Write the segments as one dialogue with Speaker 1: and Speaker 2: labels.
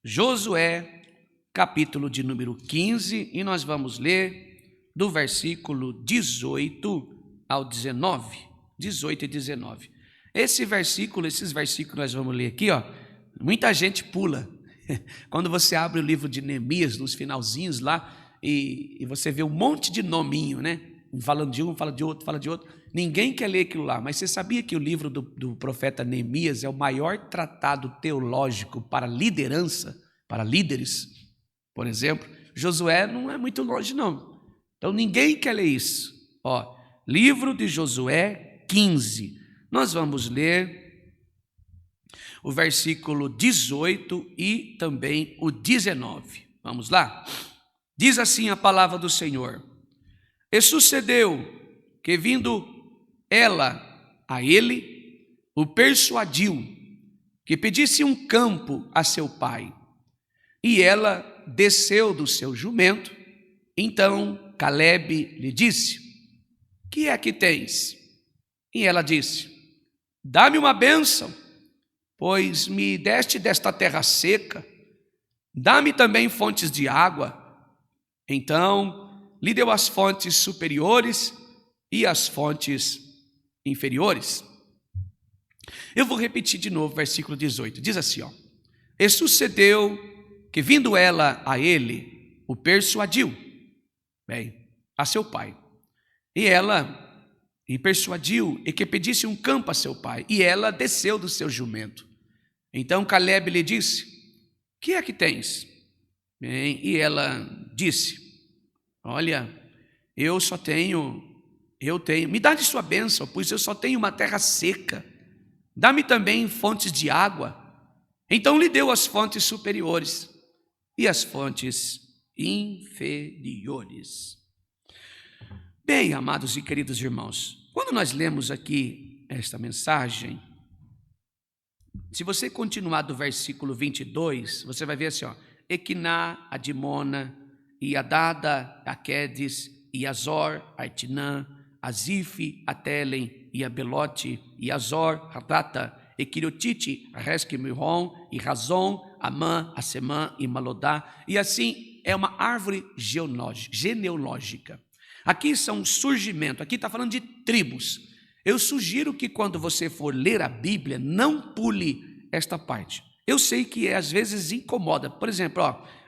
Speaker 1: Josué, capítulo de número 15, e nós vamos ler do versículo 18 ao 19. 18 e 19. Esses versículos nós vamos ler aqui, muita gente pula. Quando você abre o livro de Neemias, nos finalzinhos lá, e você vê um monte de nominho, né? Falando de um, fala de outro, fala de outro. Ninguém quer ler aquilo lá, mas você sabia que o livro do profeta Neemias é o maior tratado teológico para liderança, para líderes? Por exemplo, Josué não é muito longe, não. Então ninguém quer ler isso. Livro de Josué 15. Nós vamos ler o versículo 18 e também o 19. Vamos lá? Diz assim a palavra do Senhor: E sucedeu que, vindo ela a ele, o persuadiu que pedisse um campo a seu pai. E ela desceu do seu jumento. Então Calebe lhe disse: Que é que tens? E ela disse: Dá-me uma bênção, pois me deste desta terra seca. Dá-me também fontes de água. Então lhe deu as fontes superiores e as fontes inferiores. Eu vou repetir de novo o versículo 18. Diz assim, E sucedeu que, vindo ela a ele, o persuadiu, a seu pai. E persuadiu, e que pedisse um campo a seu pai. E ela desceu do seu jumento. Então Calebe lhe disse: Que é que tens? E ela disse: Olha, eu tenho, me dá de sua bênção, pois eu só tenho uma terra seca. Dá-me também fontes de água. Então lhe deu as fontes superiores e as fontes inferiores. Bem, amados e queridos irmãos, quando nós lemos aqui esta mensagem, se você continuar do versículo 22, você vai ver assim, Equiná, Adimona, Iadada, Aquedes, Iazor, Artinã, Azife, Atelen, Iabelote, Iazor, Radata, Equiriotite, Resquimiron, e Razon, Amã, Asemã e Malodá. E assim é uma árvore genealógica. Aqui são um surgimento, aqui está falando de tribos. Eu sugiro que quando você for ler a Bíblia, não pule esta parte. Eu sei que às vezes incomoda. Por exemplo,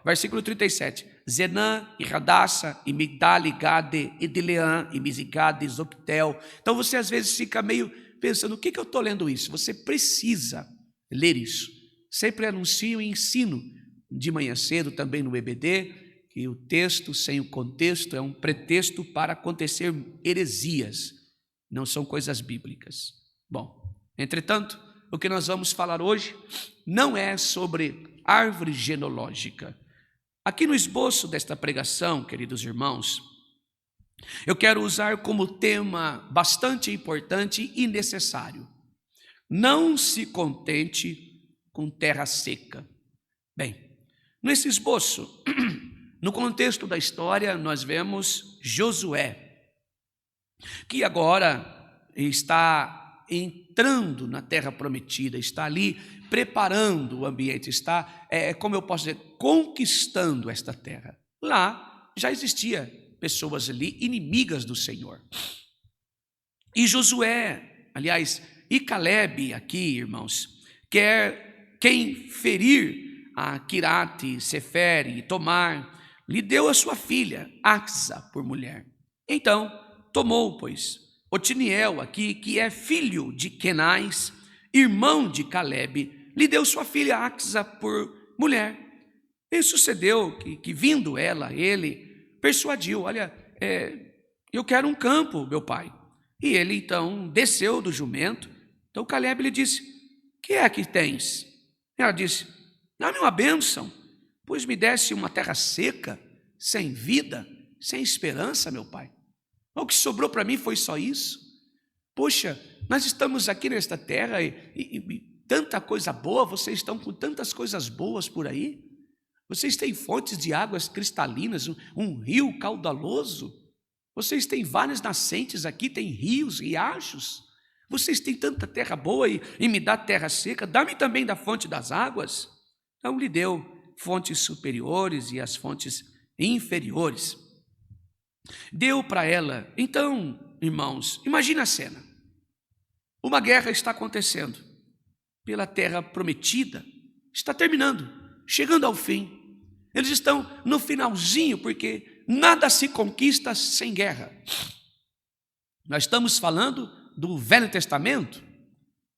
Speaker 1: versículo 37. Zenã, e Radassa, e Migdal, e Gade, e Dileã, e Mizigade, e Zoptel. Então você às vezes fica meio pensando, o que eu estou lendo isso? Você precisa ler isso. Sempre anuncio e ensino de manhã cedo também no EBD, que o texto sem o contexto é um pretexto para acontecer heresias, não são coisas bíblicas. Bom, entretanto, o que nós vamos falar hoje não é sobre árvore genealógica. Aqui no esboço desta pregação, queridos irmãos, eu quero usar como tema bastante importante e necessário: não se contente com terra seca. Bem, nesse esboço, no contexto da história, nós vemos Josué, que agora está entrando na terra prometida, está ali preparando o ambiente, está, como eu posso dizer, conquistando esta terra. Lá já existia pessoas ali inimigas do Senhor. E Josué, aliás, e Calebe aqui, irmãos, quem ferir a Quirate, Sefere e Tomar, lhe deu a sua filha, Axa, por mulher. Então, tomou, pois, Otiniel aqui, que é filho de Kenaz, irmão de Calebe, lhe deu sua filha Axa por mulher. E sucedeu que vindo ele persuadiu: Olha, eu quero um campo, meu pai. E ele então desceu do jumento. Então Calebe lhe disse: Que é que tens? Ela disse: Dá-me uma bênção, pois me desse uma terra seca, sem vida, sem esperança, meu pai. O que sobrou para mim foi só isso. Poxa, nós estamos aqui nesta terra e tanta coisa boa, vocês estão com tantas coisas boas por aí. Vocês têm fontes de águas cristalinas, um rio caudaloso. Vocês têm várias nascentes aqui, tem rios, riachos. Vocês têm tanta terra boa e me dá terra seca. Dá-me também da fonte das águas. Então lhe deu fontes superiores e as fontes inferiores. Deu para ela. Então, irmãos, imagina a cena. Uma guerra está acontecendo pela terra prometida, está terminando, chegando ao fim. Eles estão no finalzinho, porque nada se conquista sem guerra. Nós estamos falando do Velho Testamento,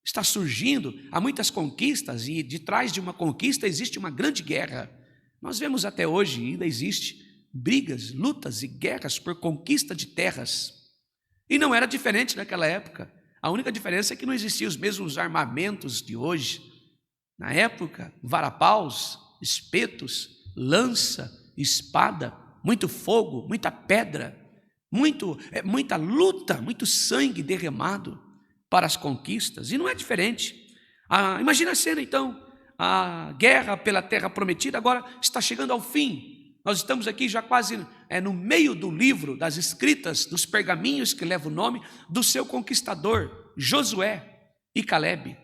Speaker 1: está surgindo, há muitas conquistas, e de trás de uma conquista existe uma grande guerra. Nós vemos até hoje, ainda existe brigas, lutas e guerras por conquista de terras. E não era diferente naquela época. A única diferença é que não existiam os mesmos armamentos de hoje. Na época, varapaus, espetos, lança, espada, muito fogo, muita pedra, muita luta, muito sangue derramado para as conquistas. E não é diferente. Imagina a cena então, a guerra pela terra prometida agora está chegando ao fim. Nós estamos aqui já quase no meio do livro, das escritas, dos pergaminhos que levam o nome do seu conquistador, Josué e Calebe.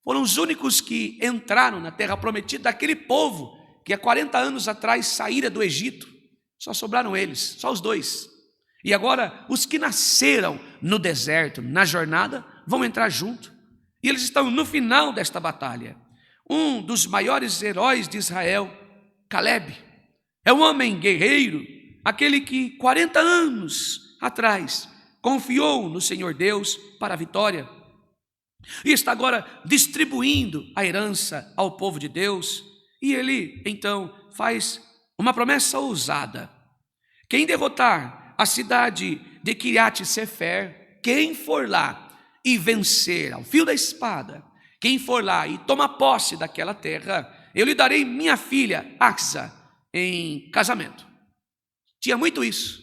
Speaker 1: Foram os únicos que entraram na terra prometida daquele povo que há 40 anos atrás saíra do Egito. Só sobraram eles, só os dois. E agora os que nasceram no deserto, na jornada, vão entrar junto. E eles estão no final desta batalha. Um dos maiores heróis de Israel, Calebe, é um homem guerreiro, aquele que 40 anos atrás confiou no Senhor Deus para a vitória. E está agora distribuindo a herança ao povo de Deus. E ele, então, faz uma promessa ousada. Quem derrotar a cidade de Quiriate-Sefer, quem for lá e vencer ao fio da espada, quem for lá e tomar posse daquela terra, eu lhe darei minha filha, Axa, em casamento. Tinha muito isso.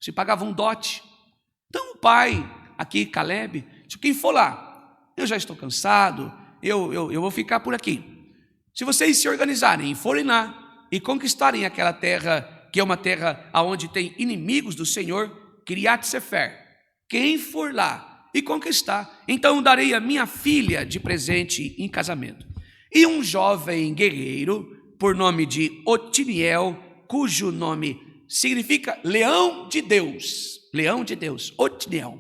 Speaker 1: Se pagava um dote. Então o pai, aqui Calebe, disse, quem for lá, eu já estou cansado, eu vou ficar por aqui. Se vocês se organizarem e forem lá e conquistarem aquela terra, que é uma terra onde tem inimigos do Senhor, Quiriate-Sefer, quem for lá e conquistar, então darei a minha filha de presente em casamento. E um jovem guerreiro, por nome de Otiniel, cujo nome significa leão de Deus, Otiniel.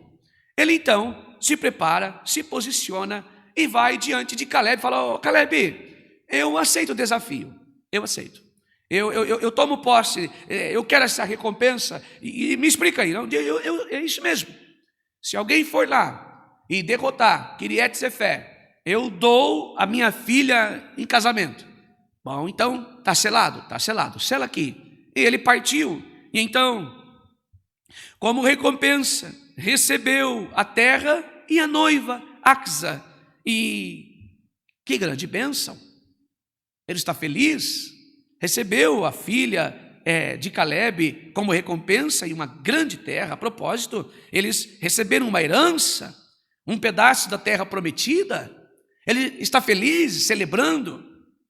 Speaker 1: Ele então se prepara, se posiciona e vai diante de Calebe e fala, Calebe, eu aceito o desafio, eu aceito. Eu tomo posse, eu quero essa recompensa, e me explica aí, não? É isso mesmo. Se alguém for lá e derrotar Quiriate-Sefer, eu dou a minha filha em casamento. Bom, então está selado, sela aqui. E ele partiu, e então, como recompensa, recebeu a terra e a noiva, Axa. E que grande bênção! Ele está feliz, recebeu a filha de Calebe como recompensa e uma grande terra. A propósito, eles receberam uma herança, um pedaço da terra prometida. Ele está feliz, celebrando,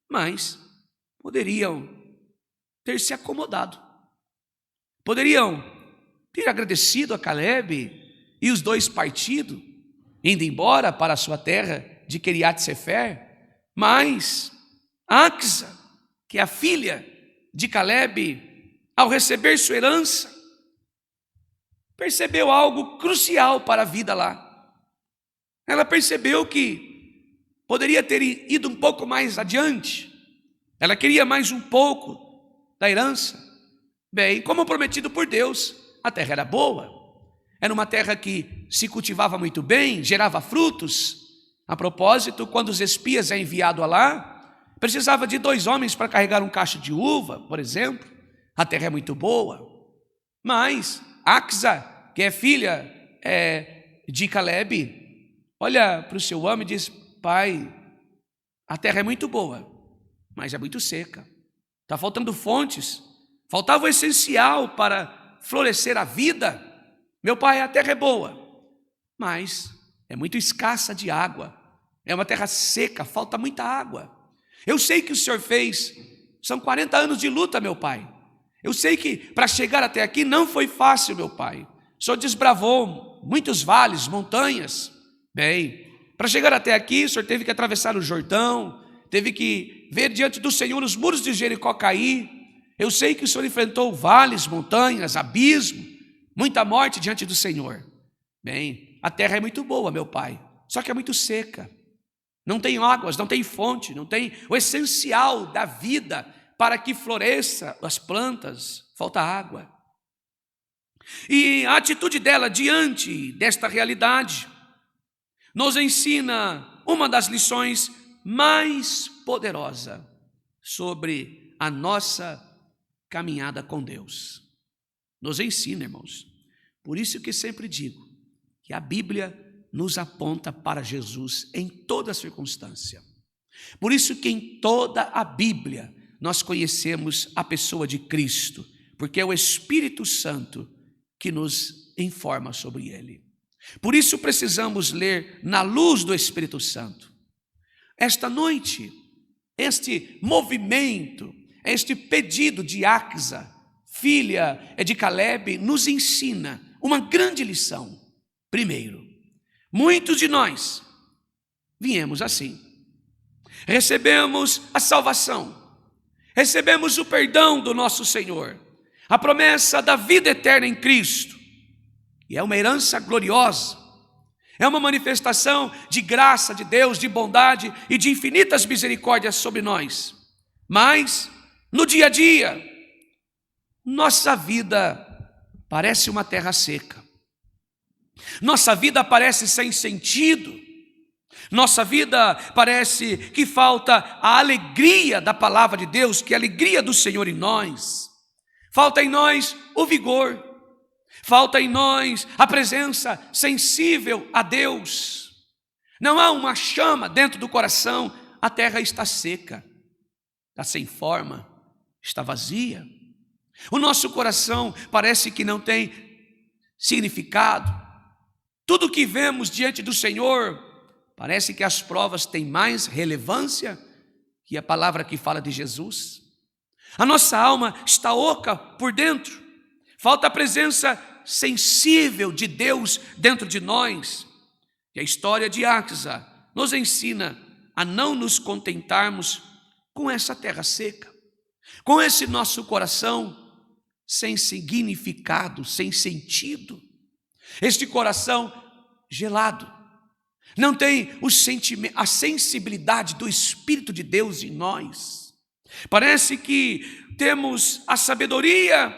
Speaker 1: mas poderiam ter se acomodado, poderiam ter agradecido a Calebe e os dois partido, indo embora para a sua terra de Quiriate-Sefer, mas Axa, que é a filha de Calebe, ao receber sua herança, percebeu algo crucial para a vida lá. Ela percebeu que poderia ter ido um pouco mais adiante. Ela queria mais um pouco da herança. Bem, como prometido por Deus, a terra era boa. Era uma terra que se cultivava muito bem, gerava frutos. A propósito, quando os espias é enviado lá, precisava de 2 homens para carregar um cacho de uva, por exemplo. A terra é muito boa. Mas Axa, que é filha de Calebe, olha para o seu homem e diz, pai, a terra é muito boa, mas é muito seca. Está faltando fontes. Faltava o essencial para florescer a vida. Meu pai, a terra é boa, mas é muito escassa de água. É uma terra seca, falta muita água. Eu sei que o senhor fez, são 40 anos de luta, meu pai. Eu sei que para chegar até aqui não foi fácil, meu pai. O senhor desbravou muitos vales, montanhas. Bem, para chegar até aqui, o senhor teve que atravessar o Jordão, teve que ver diante do Senhor os muros de Jericó cair. Eu sei que o Senhor enfrentou vales, montanhas, abismo, muita morte diante do Senhor. Bem, a terra é muito boa, meu pai, só que é muito seca. Não tem águas, não tem fonte, não tem o essencial da vida para que floresça as plantas, falta água. E a atitude dela diante desta realidade nos ensina uma das lições mais poderosas sobre a nossa caminhada com Deus. Nos ensina, irmãos. Por isso que sempre digo que a Bíblia nos aponta para Jesus em toda circunstância. Por isso que em toda a Bíblia nós conhecemos a pessoa de Cristo, porque é o Espírito Santo que nos informa sobre ele. Por isso precisamos ler na luz do Espírito Santo. Esta noite, este movimento, este pedido de Axa, filha de Caleb, nos ensina uma grande lição. Primeiro, muitos de nós viemos assim. Recebemos a salvação, recebemos o perdão do nosso Senhor, a promessa da vida eterna em Cristo, e é uma herança gloriosa, é uma manifestação de graça de Deus, de bondade e de infinitas misericórdias sobre nós. Mas, no dia a dia, nossa vida parece uma terra seca, nossa vida parece sem sentido, nossa vida parece que falta a alegria da palavra de Deus, que é a alegria do Senhor em nós. Falta em nós o vigor, falta em nós a presença sensível a Deus. Não há uma chama dentro do coração, a terra está seca, está sem forma, está vazia. O nosso coração parece que não tem significado. Tudo que vemos diante do Senhor, parece que as provas têm mais relevância que a palavra que fala de Jesus. A nossa alma está oca por dentro, falta a presença sensível de Deus dentro de nós. E a história de Axa nos ensina a não nos contentarmos com essa terra seca, com esse nosso coração sem significado, sem sentido, este coração gelado. Não tem a sensibilidade do Espírito de Deus em nós. Parece que temos a sabedoria,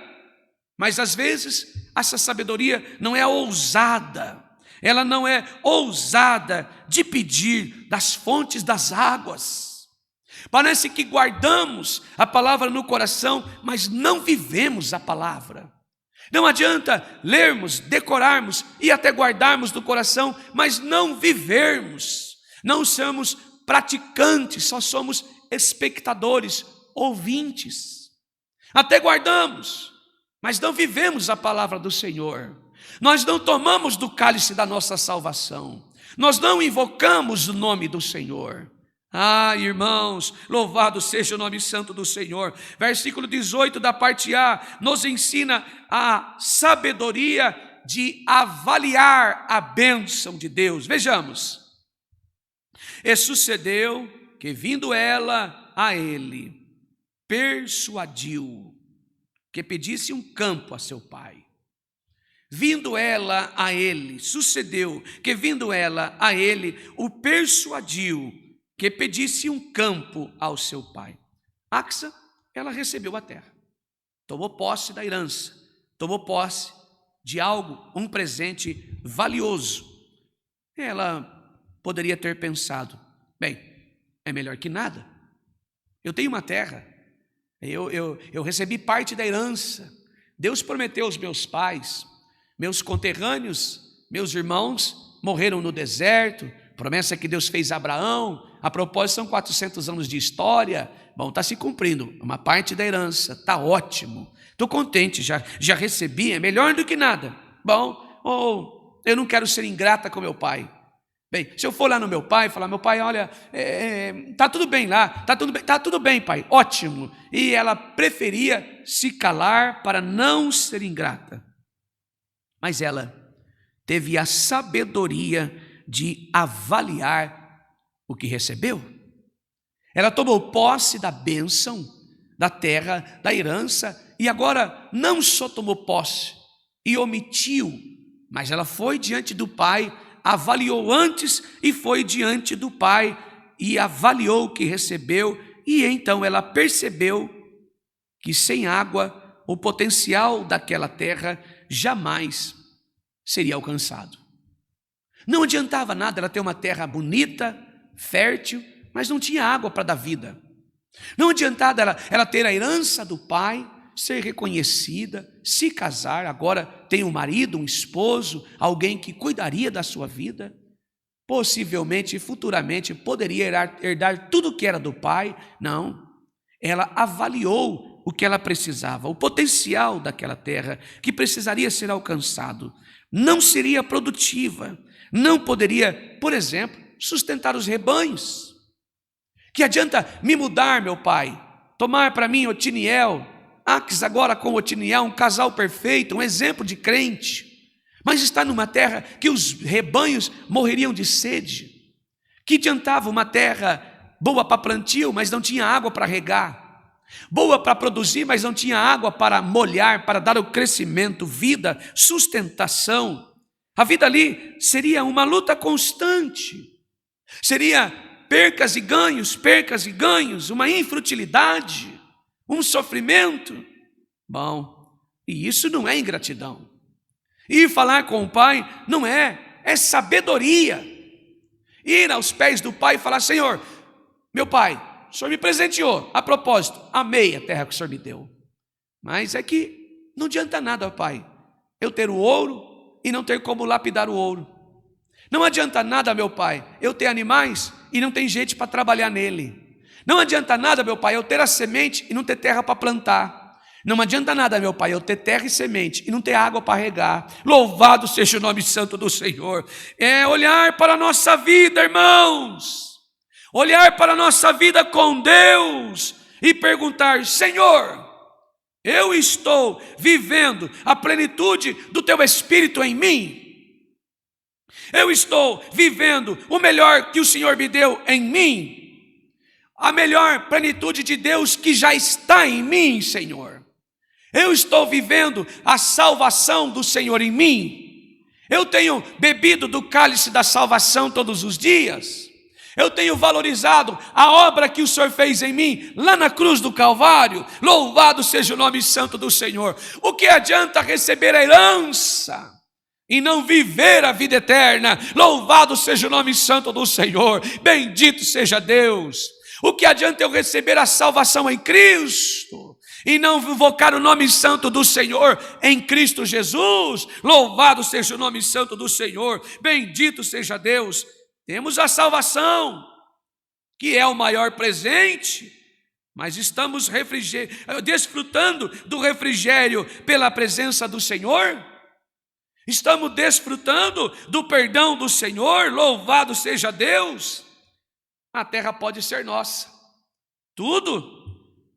Speaker 1: mas às vezes essa sabedoria não é ousada. Ela não é ousada de pedir das fontes das águas. Parece que guardamos a palavra no coração, mas não vivemos a palavra. Não adianta lermos, decorarmos e até guardarmos no coração, mas não vivermos. Não somos praticantes, só somos espectadores, ouvintes. Até guardamos, mas não vivemos a palavra do Senhor. Nós não tomamos do cálice da nossa salvação. Nós não invocamos o nome do Senhor. Ah, irmãos, louvado seja o nome santo do Senhor. Versículo 18 da parte A nos ensina a sabedoria de avaliar a bênção de Deus. Vejamos. E sucedeu que, vindo ela a ele, persuadiu que pedisse um campo a seu pai. Vindo ela a ele, sucedeu que, vindo ela a ele, o persuadiu que pedisse um campo ao seu pai. Axa, ela recebeu a terra, tomou posse da herança, tomou posse de algo, um presente valioso. Ela poderia ter pensado, bem, é melhor que nada. Eu tenho uma terra, eu recebi parte da herança. Deus prometeu aos meus pais, meus conterrâneos, meus irmãos morreram no deserto, promessa que Deus fez a Abraão. A propósito, são 400 anos de história. Bom, está se cumprindo uma parte da herança, está ótimo. Estou contente, já recebi, é melhor do que nada. Bom, eu não quero ser ingrata com meu pai. Bem, se eu for lá no meu pai e falar, meu pai, olha, está tudo bem lá, está tudo bem, pai, ótimo. E ela preferia se calar para não ser ingrata. Mas ela teve a sabedoria de avaliar o que recebeu. Ela tomou posse da bênção, da terra, da herança, e agora não só tomou posse e omitiu, mas ela foi diante do pai, avaliou antes e foi diante do pai e avaliou o que recebeu, e então ela percebeu que sem água o potencial daquela terra jamais seria alcançado. Não adiantava nada ela ter uma terra bonita, fértil, mas não tinha água para dar vida. Não adiantava ela ter a herança do pai, ser reconhecida, se casar, agora tem um marido, um esposo, alguém que cuidaria da sua vida. Possivelmente, futuramente, poderia herdar tudo o que era do pai. Não, ela avaliou o que ela precisava, o potencial daquela terra que precisaria ser alcançado. Não seria produtiva, não poderia, por exemplo, sustentar os rebanhos. Que adianta me mudar, meu pai, tomar para mim Otiniel, Aques agora com Otiniel, um casal perfeito, um exemplo de crente, mas está numa terra que os rebanhos morreriam de sede. Que adiantava uma terra boa para plantio, mas não tinha água para regar, boa para produzir, mas não tinha água para molhar, para dar o crescimento, vida, sustentação. A vida ali seria uma luta constante, seria percas e ganhos, uma infrutilidade, um sofrimento. Bom, e isso não é ingratidão. E falar com o pai não é sabedoria. Ir aos pés do pai e falar: Senhor, meu pai, o Senhor me presenteou, a propósito, amei a terra que o Senhor me deu. Mas é que não adianta nada, pai, eu ter o ouro e não ter como lapidar o ouro. Não adianta nada, meu pai, eu ter animais e não tem gente para trabalhar nele. Não adianta nada, meu pai, eu ter a semente e não ter terra para plantar. Não adianta nada, meu pai, eu ter terra e semente e não ter água para regar. Louvado seja o nome santo do Senhor. É olhar para a nossa vida, irmãos. Olhar para a nossa vida com Deus e perguntar: Senhor, eu estou vivendo a plenitude do Teu Espírito em mim? Eu estou vivendo o melhor que o Senhor me deu em mim? A melhor plenitude de Deus que já está em mim, Senhor. Eu estou vivendo a salvação do Senhor em mim? Eu tenho bebido do cálice da salvação todos os dias? Eu tenho valorizado a obra que o Senhor fez em mim, lá na cruz do Calvário? Louvado seja o nome santo do Senhor. O que adianta receber a herança e não viver a vida eterna? Louvado seja o nome santo do Senhor. Bendito seja Deus. O que adianta eu receber a salvação em Cristo e não invocar o nome santo do Senhor em Cristo Jesus? Louvado seja o nome santo do Senhor. Bendito seja Deus. Temos a salvação, que é o maior presente, mas estamos desfrutando do refrigério pela presença do Senhor? Estamos desfrutando do perdão do Senhor? Louvado seja Deus. A terra pode ser nossa, tudo,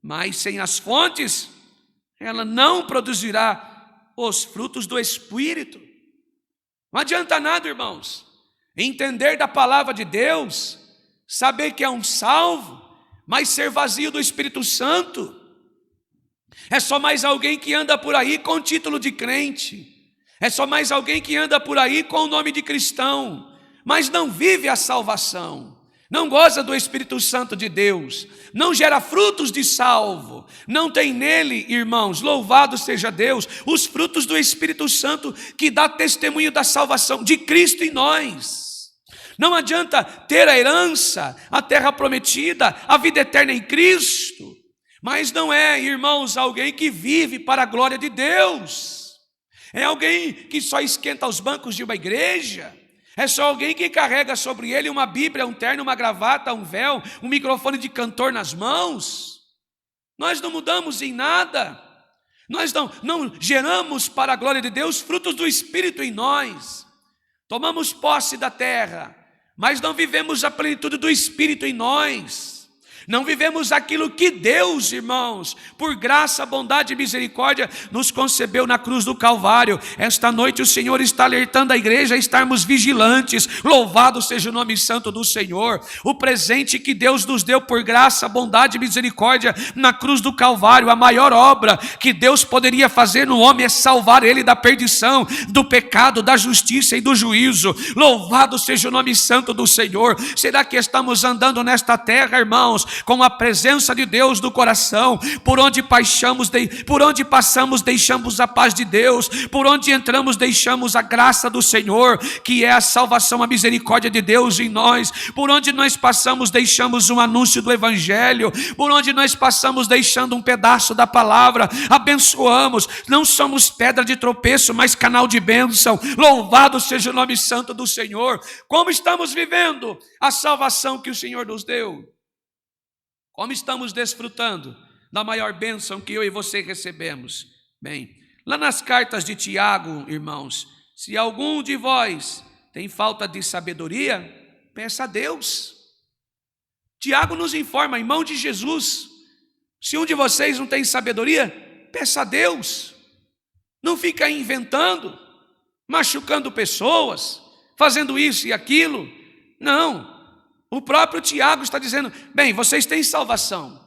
Speaker 1: mas sem as fontes, ela não produzirá os frutos do Espírito. Não adianta nada, irmãos, entender da palavra de Deus, saber que é um salvo, mas ser vazio do Espírito Santo. É só mais alguém que anda por aí com título de crente, é só mais alguém que anda por aí com o nome de cristão, mas não vive a salvação, não goza do Espírito Santo de Deus, não gera frutos de salvo, não tem nele, irmãos, louvado seja Deus, os frutos do Espírito Santo que dá testemunho da salvação de Cristo em nós. Não adianta ter a herança, a terra prometida, a vida eterna em Cristo, mas não é, irmãos, alguém que vive para a glória de Deus. É alguém que só esquenta os bancos de uma igreja. É só alguém que carrega sobre ele uma Bíblia, um terno, uma gravata, um véu, um microfone de cantor nas mãos. Nós não mudamos em nada. Nós não geramos para a glória de Deus frutos do Espírito em nós. Tomamos posse da terra, mas não vivemos a plenitude do Espírito em nós. Não vivemos aquilo que Deus, irmãos, por graça, bondade e misericórdia, nos concebeu na cruz do Calvário. Esta noite o Senhor está alertando a igreja a estarmos vigilantes. Louvado seja o nome santo do Senhor. O presente que Deus nos deu por graça, bondade e misericórdia na cruz do Calvário, a maior obra que Deus poderia fazer no homem é salvar ele da perdição, do pecado, da justiça e do juízo. Louvado seja o nome santo do Senhor. Será que estamos andando nesta terra, irmãos, com a presença de Deus no coração? Por onde passamos, deixamos a paz de Deus. Por onde entramos, deixamos a graça do Senhor, que é a salvação, a misericórdia de Deus em nós. Por onde nós passamos, deixamos um anúncio do Evangelho. Por onde nós passamos, deixando um pedaço da palavra, abençoamos. Não somos pedra de tropeço, mas canal de bênção. Louvado seja o nome santo do Senhor. Como estamos vivendo a salvação que o Senhor nos deu? Como estamos desfrutando da maior bênção que eu e você recebemos? Bem, lá nas cartas de Tiago, irmãos, se algum de vós tem falta de sabedoria, peça a Deus. Tiago nos informa, irmão de Jesus, se um de vocês não tem sabedoria, peça a Deus. Não fica aí inventando, machucando pessoas, fazendo isso e aquilo. Não. O próprio Tiago está dizendo, bem, vocês têm salvação,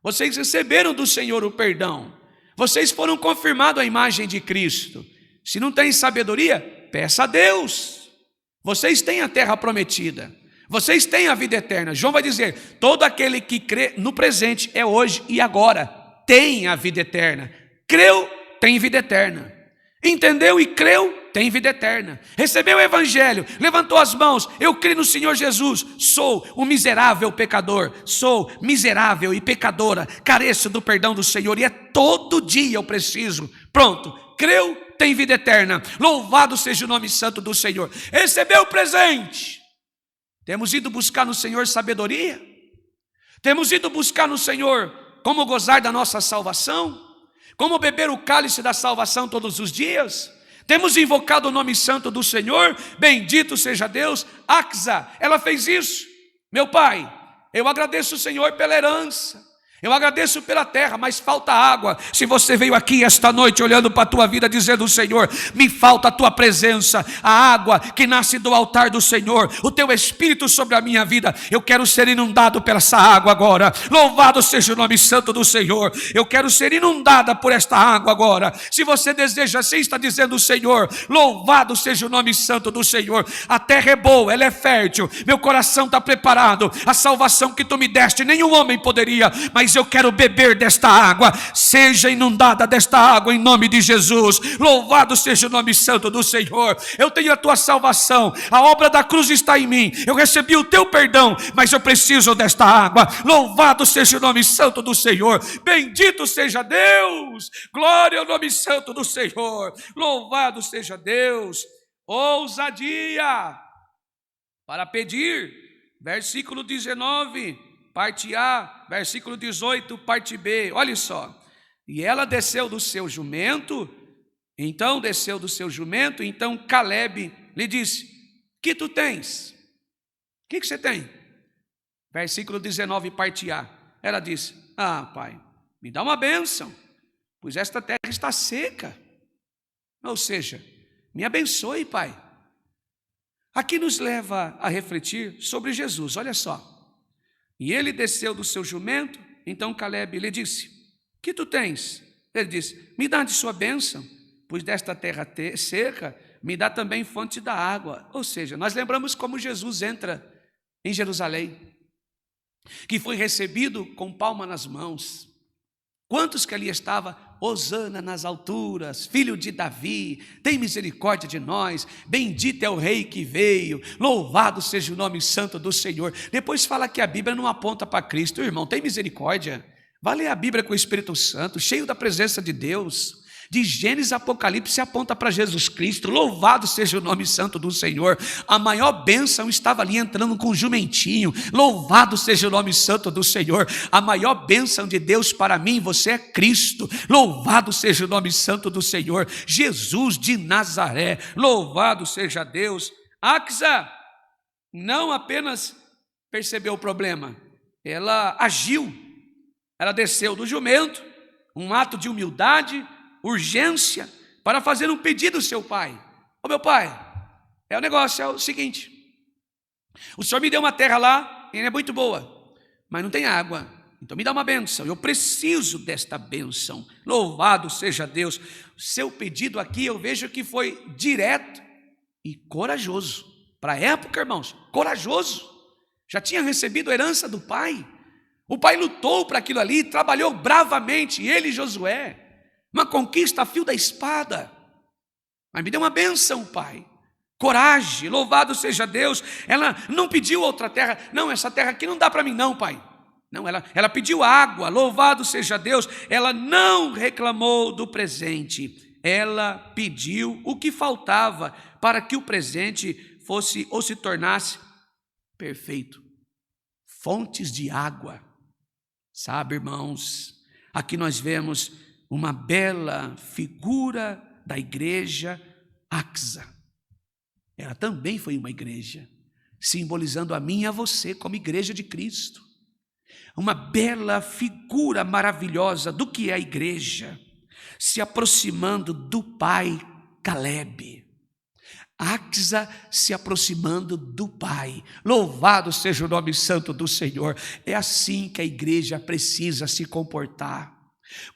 Speaker 1: vocês receberam do Senhor o perdão, vocês foram confirmados à imagem de Cristo. Se não tem sabedoria, peça a Deus. Vocês têm a terra prometida, vocês têm a vida eterna. João vai dizer, todo aquele que crê no presente, é hoje e agora, tem a vida eterna. Creu, tem vida eterna. Entendeu e creu, tem vida eterna. Recebeu o Evangelho, levantou as mãos, eu creio no Senhor Jesus, sou um miserável pecador, sou miserável e pecadora, careço do perdão do Senhor, e é todo dia eu preciso. Pronto, creu, tem vida eterna. Louvado seja o nome santo do Senhor. Recebeu o presente. Temos ido buscar no Senhor sabedoria? Temos ido buscar no Senhor como gozar da nossa salvação? Como beber o cálice da salvação todos os dias? Temos invocado o nome santo do Senhor? Bendito seja Deus. Axa, ela fez isso. Meu pai, eu agradeço o Senhor pela herança, eu agradeço pela terra, mas falta água. Se você veio aqui esta noite olhando para a tua vida dizendo, Senhor, me falta a tua presença, a água que nasce do altar do Senhor, o teu Espírito sobre a minha vida, eu quero ser inundado por essa água agora. Louvado seja o nome santo do Senhor. Eu quero ser inundada por esta água agora. Se você deseja assim, está dizendo, Senhor, louvado seja o nome santo do Senhor. A terra é boa, ela é fértil, meu coração está preparado. A salvação que tu me deste, nenhum homem poderia, mas eu quero beber desta água. Seja inundada desta água em nome de Jesus. Louvado seja o nome santo do Senhor. Eu tenho a tua salvação, a obra da cruz está em mim, eu recebi o teu perdão, mas eu preciso desta água. Louvado seja o nome santo do Senhor. Bendito seja Deus. Glória ao nome santo do Senhor. Louvado seja Deus. Ousadia para pedir. Versículo 19, parte A, versículo 18, parte B, olha só. E ela desceu do seu jumento, então Calebe lhe disse, que tu tens? O que você tem? Versículo 19, parte A, ela disse, pai, me dá uma bênção, pois esta terra está seca. Ou seja, me abençoe, pai. Aqui nos leva a refletir sobre Jesus, olha só. E ele desceu do seu jumento, então Calebe lhe disse, que tu tens? Ele disse, me dá de sua bênção, pois desta terra seca, me dá também fonte da água. Ou seja, nós lembramos como Jesus entra em Jerusalém, que foi recebido com palma nas mãos. Quantos que ali estava? Hosana nas alturas, filho de Davi, tem misericórdia de nós, bendito é o rei que veio, louvado seja o nome santo do Senhor. Depois fala que a Bíblia não aponta para Cristo, irmão, tem misericórdia. Vai ler a Bíblia com o Espírito Santo, cheio da presença de Deus. De Gênesis a Apocalipse aponta para Jesus Cristo. Louvado seja o nome santo do Senhor. A maior bênção estava ali entrando com um jumentinho. Louvado seja o nome santo do Senhor. A maior bênção de Deus para mim, você é Cristo. Louvado seja o nome santo do Senhor. Jesus de Nazaré. Louvado seja Deus. Axa não apenas percebeu o problema, ela agiu, ela desceu do jumento, um ato de humildade, urgência, para fazer um pedido ao seu pai. Ô meu pai, o negócio é o seguinte, o senhor me deu uma terra lá, e é muito boa, mas não tem água, então me dá uma bênção, eu preciso desta bênção. Louvado seja Deus. O seu pedido aqui eu vejo que foi direto e corajoso. Para a época, irmãos, corajoso. Já tinha recebido a herança do pai. O pai lutou para aquilo ali, trabalhou bravamente, ele e Josué. Uma conquista a fio da espada. Mas me deu uma bênção, pai. Coragem, louvado seja Deus. Ela não pediu outra terra. Não, essa terra aqui não dá para mim não, pai. Não, ela pediu água, louvado seja Deus. Ela não reclamou do presente. Ela pediu o que faltava para que o presente fosse ou se tornasse perfeito. Fontes de água. Sabe, irmãos, aqui nós vemos uma bela figura da igreja Axa. Ela também foi uma igreja, simbolizando a mim e a você como igreja de Cristo. Uma bela figura maravilhosa do que é a igreja, se aproximando do pai Caleb. Axa se aproximando do pai. Louvado seja o nome santo do Senhor. É assim que a igreja precisa se comportar.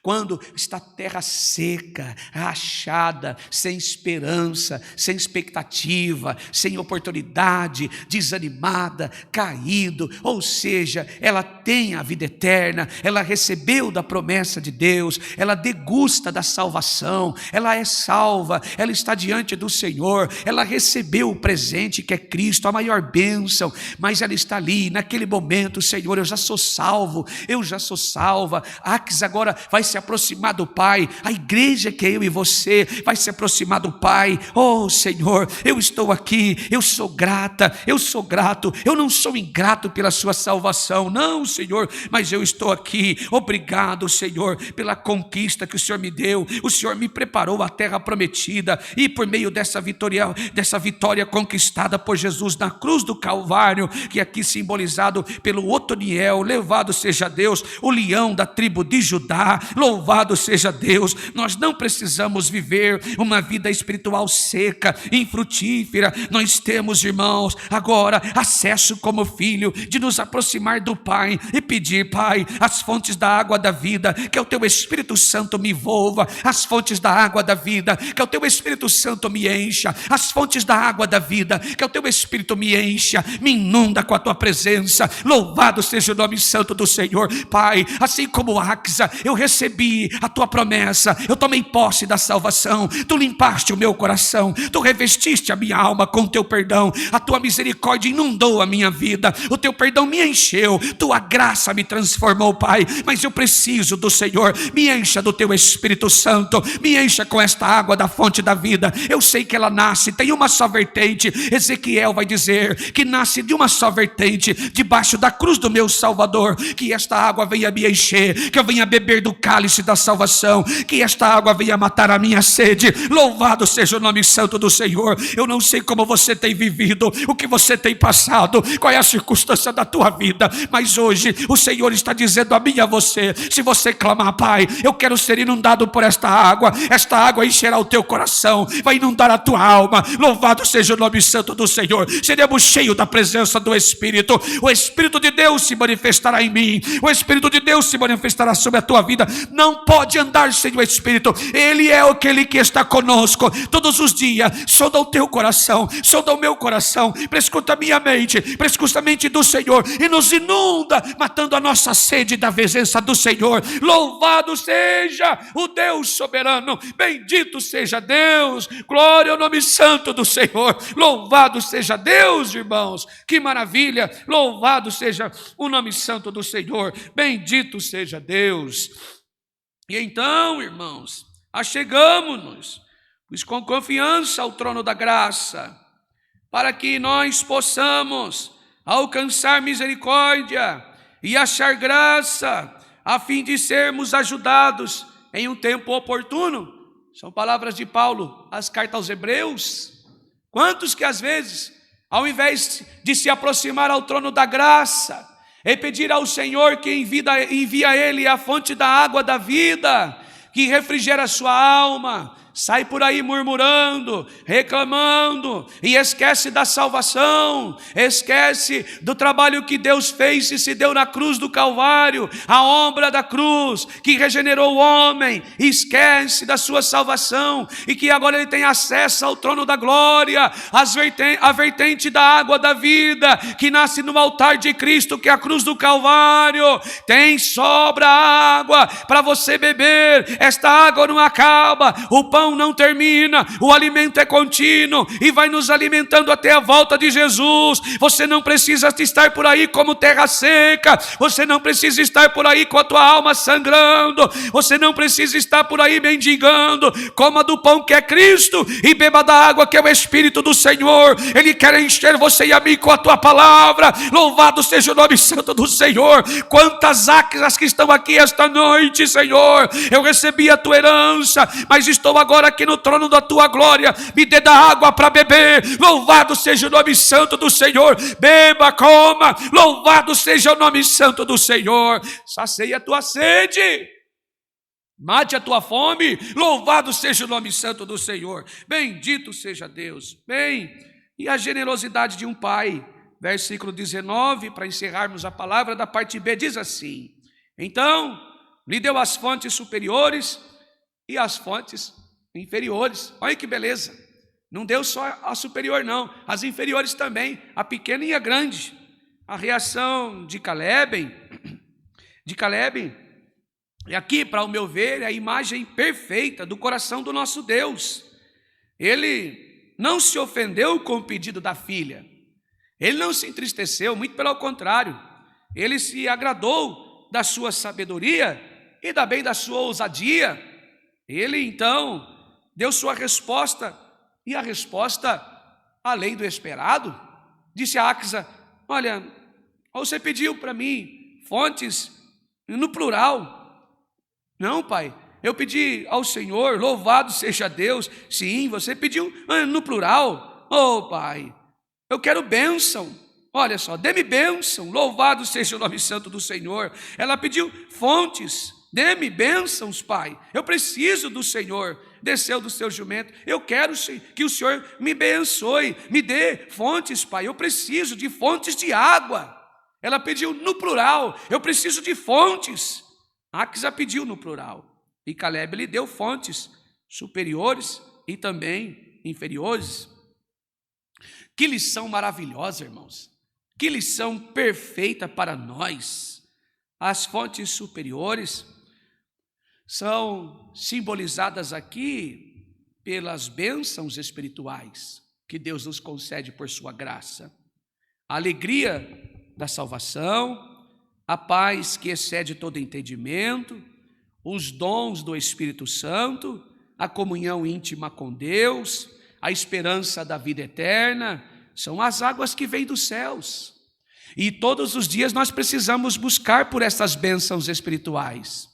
Speaker 1: Quando está a terra seca, rachada, sem esperança, sem expectativa, sem oportunidade, desanimada, caído, ou seja, ela tem a vida eterna, ela recebeu da promessa de Deus, ela degusta da salvação, ela é salva, ela está diante do Senhor, ela recebeu o presente que é Cristo, a maior bênção, mas ela está ali, naquele momento, Senhor, eu já sou salvo, eu já sou salva. Axa agora vai se aproximar do Pai, a igreja que é eu e você, vai se aproximar do Pai. Oh Senhor, eu estou aqui, eu sou grata, eu sou grato, eu não sou ingrato pela sua salvação, não Senhor, mas eu estou aqui, obrigado Senhor, pela conquista que o Senhor me deu, o Senhor me preparou a terra prometida, e por meio dessa vitória conquistada por Jesus na cruz do Calvário, que é aqui simbolizado pelo Otoniel, louvado seja Deus, o leão da tribo de Judá, louvado seja Deus. Nós não precisamos viver uma vida espiritual seca, infrutífera. Nós temos, irmãos, agora acesso como filho, de nos aproximar do Pai e pedir: Pai, as fontes da água da vida, que o teu Espírito Santo me envolva, as fontes da água da vida, que o teu Espírito Santo me encha, as fontes da água da vida, que o teu Espírito me encha, me inunda com a tua presença. Louvado seja o nome santo do Senhor. Pai, assim como Axa, eu recebi a tua promessa, eu tomei posse da salvação, tu limpaste o meu coração, tu revestiste a minha alma com o teu perdão, a tua misericórdia inundou a minha vida, o teu perdão me encheu, tua graça me transformou, Pai, mas eu preciso do Senhor, me encha do teu Espírito Santo, me encha com esta água da fonte da vida. Eu sei que ela nasce, tem uma só vertente. Ezequiel vai dizer que nasce de uma só vertente, debaixo da cruz do meu Salvador. Que esta água venha me encher, que eu venha beber do cálice da salvação, que esta água venha matar a minha sede. Louvado seja o nome santo do Senhor. Eu não sei como você tem vivido, o que você tem passado, qual é a circunstância da tua vida, mas hoje o Senhor está dizendo a mim e a você: se você clamar: Pai, eu quero ser inundado por esta água encherá o teu coração, vai inundar a tua alma. Louvado seja o nome santo do Senhor. Seremos cheios da presença do Espírito, o Espírito de Deus se manifestará em mim, o Espírito de Deus se manifestará sobre a tua vida. Não pode andar sem o Espírito, Ele é aquele que está conosco todos os dias. Sonda o teu coração, sonda o meu coração, prescuta a minha mente, prescuta a mente do Senhor e nos inunda, matando a nossa sede da presença do Senhor. Louvado seja o Deus soberano, bendito seja Deus, glória ao nome santo do Senhor. Louvado seja Deus, irmãos, que maravilha. Louvado seja o nome santo do Senhor, bendito seja Deus. E então, irmãos, achegamo-nos com confiança ao trono da graça, para que nós possamos alcançar misericórdia e achar graça, a fim de sermos ajudados em um tempo oportuno. São palavras de Paulo, as cartas aos Hebreus. Quantos que às vezes, ao invés de se aproximar ao trono da graça, e pedir ao Senhor que envia a ele a fonte da água da vida, que refrigera a sua alma. Sai por aí murmurando, reclamando, e esquece da salvação, esquece do trabalho que Deus fez e se deu na cruz do Calvário, a obra da cruz que regenerou o homem. Esquece da sua salvação e que agora ele tem acesso ao trono da glória, a vertente da água da vida que nasce no altar de Cristo, que é a cruz do Calvário. Tem sobra água para você beber. Esta água não acaba, o pão não termina, o alimento é contínuo e vai nos alimentando até a volta de Jesus. Você não precisa estar por aí como terra seca, você não precisa estar por aí com a tua alma sangrando, você não precisa estar por aí mendigando. Coma do pão que é Cristo e beba da água que é o Espírito do Senhor. Ele quer encher você e a mim com a tua palavra. Louvado seja o nome santo do Senhor. Quantas águas que estão aqui esta noite, Senhor. Eu recebi a tua herança, mas estou agora aqui no trono da tua glória. Me dê da água para beber. Louvado seja o nome santo do Senhor. Beba, coma. Louvado seja o nome santo do Senhor. Sacie a tua sede, mate a tua fome. Louvado seja o nome santo do Senhor. Bendito seja Deus. Bem, e a generosidade de um pai. Versículo 19, para encerrarmos a palavra da parte B, diz assim: então lhe deu as fontes superiores e as fontes inferiores. Olha que beleza. Não deu só a superior não, as inferiores também, a pequena e a grande. A reação de Caleb, e aqui, para o meu ver, é a imagem perfeita do coração do nosso Deus. Ele não se ofendeu com o pedido da filha, ele não se entristeceu, muito pelo contrário, ele se agradou da sua sabedoria e também da sua ousadia. Ele então deu sua resposta, e a resposta além do esperado. Disse a Axa: olha, você pediu para mim fontes no plural. Não, pai, eu pedi ao Senhor, louvado seja Deus. Sim, você pediu no plural. Oh, pai, eu quero bênção. Olha só, dê-me bênção, louvado seja o nome santo do Senhor. Ela pediu fontes. Dê-me bênçãos, pai, eu preciso do Senhor. Desceu do seu jumento: eu quero que o Senhor me abençoe, me dê fontes, pai, eu preciso de fontes de água. Ela pediu no plural: eu preciso de fontes. Axa pediu no plural, e Caleb lhe deu fontes superiores e também inferiores. Que lição maravilhosa, irmãos, que lição perfeita para nós. As fontes superiores são simbolizadas aqui pelas bênçãos espirituais que Deus nos concede por sua graça. A alegria da salvação, a paz que excede todo entendimento, os dons do Espírito Santo, a comunhão íntima com Deus, a esperança da vida eterna, são as águas que vêm dos céus. E todos os dias nós precisamos buscar por essas bênçãos espirituais.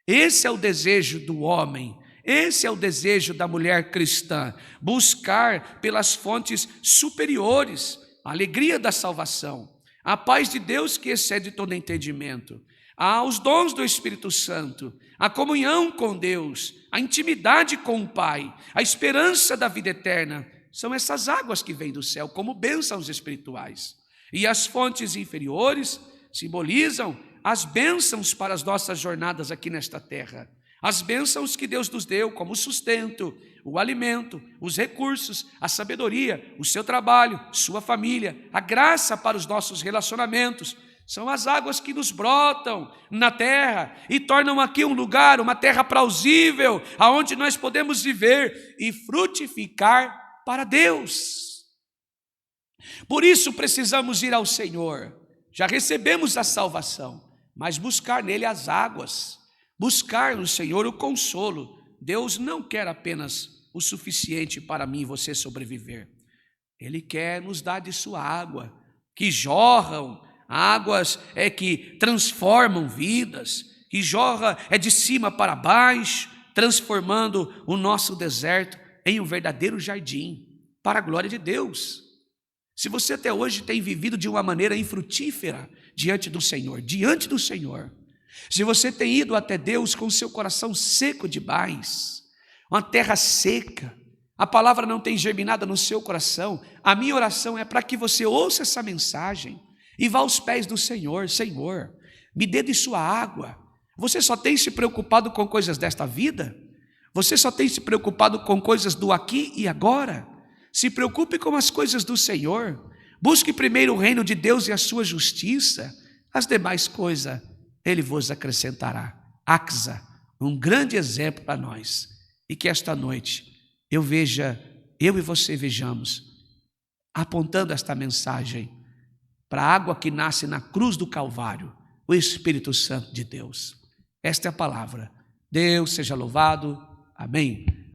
Speaker 1: Esse é o desejo do homem, esse é o desejo da mulher cristã, buscar pelas fontes superiores, a alegria da salvação, a paz de Deus que excede todo entendimento, os dons do Espírito Santo, a comunhão com Deus, a intimidade com o Pai, a esperança da vida eterna. São essas águas que vêm do céu como bênçãos espirituais. E as fontes inferiores simbolizam as bênçãos para as nossas jornadas aqui nesta terra. As bênçãos que Deus nos deu como sustento, o alimento, os recursos, a sabedoria, o seu trabalho, sua família, a graça para os nossos relacionamentos. São as águas que nos brotam na terra e tornam aqui um lugar, uma terra plausível, aonde nós podemos viver e frutificar para Deus. Por isso precisamos ir ao Senhor. Já recebemos a salvação, mas buscar nele as águas, buscar no Senhor o consolo. Deus não quer apenas o suficiente para mim e você sobreviver. Ele quer nos dar de sua água, que jorram, águas que transformam vidas, que jorra de cima para baixo, transformando o nosso deserto em um verdadeiro jardim, para a glória de Deus. Se você até hoje tem vivido de uma maneira infrutífera, diante do Senhor, diante do Senhor. Se você tem ido até Deus com o seu coração seco demais, uma terra seca, a palavra não tem germinado no seu coração, a minha oração é para que você ouça essa mensagem e vá aos pés do Senhor. Senhor, me dê de sua água. Você só tem se preocupado com coisas desta vida? Você só tem se preocupado com coisas do aqui e agora? Se preocupe com as coisas do Senhor. Busque primeiro o reino de Deus e a sua justiça. As demais coisas Ele vos acrescentará. Axa, um grande exemplo para nós. E que esta noite eu e você vejamos, apontando esta mensagem para a água que nasce na cruz do Calvário, o Espírito Santo de Deus. Esta é a palavra. Deus seja louvado. Amém.